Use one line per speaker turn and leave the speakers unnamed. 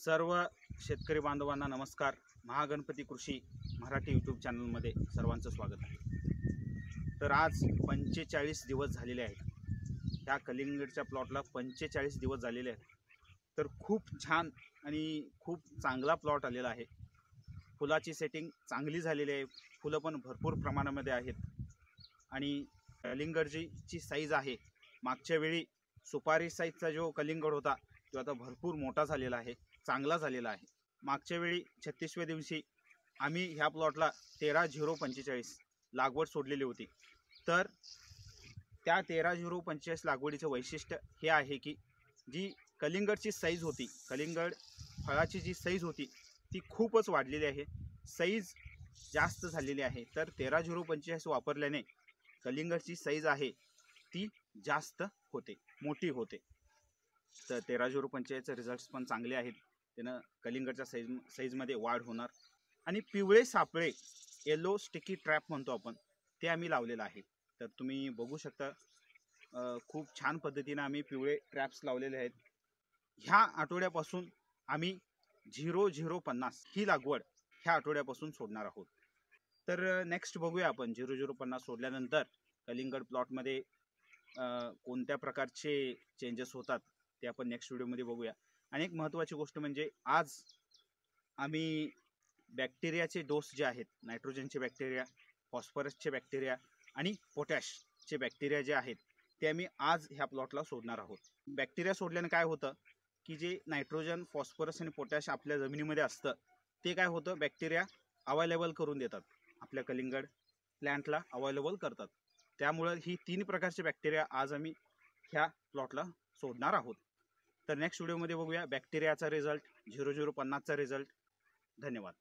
सर्व शेतकरी बांधवांना नमस्कार. महागणपती कृषी मराठी यूट्यूब चॅनलमध्ये सर्वांचं स्वागत आहे. तर आज 45 दिवस झालेले आहेत. ह्या कलिंगडच्या प्लॉटला 45 दिवस झालेले आहेत. तर खूप छान आणि खूप चांगला प्लॉट आलेला आहे. फुलाची सेटिंग चांगली झालेली आहे. फुलं पण भरपूर प्रमाणामध्ये आहेत आणि कलिंगडची साईज आहे, मागच्या वेळी सुपारी साईजचा जो कलिंगड होता तो आता भरपूर मोठा झालेला आहे, चांगला झालेला आहे. मागच्या वेळी 36व्या दिवशी आम्ही ह्या प्लॉटला 13-0-45 लागवड सोडलेली होती. तर त्या 13-0-45 लागवडीचं वैशिष्ट्य हे आहे की जी कलिंगडची साईज होती, कलिंगड फळाची जी साईज होती ती खूपच वाढलेली आहे, साईज जास्त झालेली आहे. तर 13-0-45 वापरल्याने कलिंगडची साईज आहे ती जास्त होते, मोठी होते. तर 13-0-45चे रिझल्ट्स पण चांगले आहेत. त्यानं कलिंगडच्या साईजमध्ये वाढ होणार. आणि पिवळे सापळे, येलो स्टिकी ट्रॅप म्हणतो आपण, ते आम्ही लावलेलं आहे. तर तुम्ही बघू शकता खूप छान पद्धतीने आम्ही पिवळे ट्रॅप्स लावलेले आहेत. ह्या आठवड्यापासून आम्ही 0-0-50 ही लागवड ह्या आठवड्यापासून सोडणार आहोत. तर नेक्स्ट बघूया आपण 0-0-50 सोडल्यानंतर कलिंगड प्लॉटमध्ये कोणत्या प्रकारचे चेंजेस होतात ते आपण नेक्स्ट व्हिडिओमध्ये बघूया. आणि एक महत्त्वाची गोष्ट म्हणजे आज आम्ही बॅक्टेरियाचे डोस जे आहेत, नायट्रोजनचे बॅक्टेरिया, फॉस्फरसचे बॅक्टेरिया आणि पोटॅशचे बॅक्टेरिया जे आहेत ते आम्ही आज ह्या प्लॉटला सोडणार आहोत. बॅक्टेरिया सोडल्याने काय होतं की जे नायट्रोजन, फॉस्फरस आणि पोटॅश आपल्या जमिनीमध्ये असतं ते काय होतं, बॅक्टेरिया अवेलेबल करून देतात, आपल्या कलिंगड प्लॅन्टला अवेलेबल करतात. त्यामुळे ही 3 प्रकारचे बॅक्टेरिया आज आम्ही ह्या प्लॉटला सोडणार आहोत. तर नेक्स्ट व्हिडिओमध्ये बघूया बॅक्टेरियाचा रिझल्ट, 0-0-50चा रिझल्ट. धन्यवाद.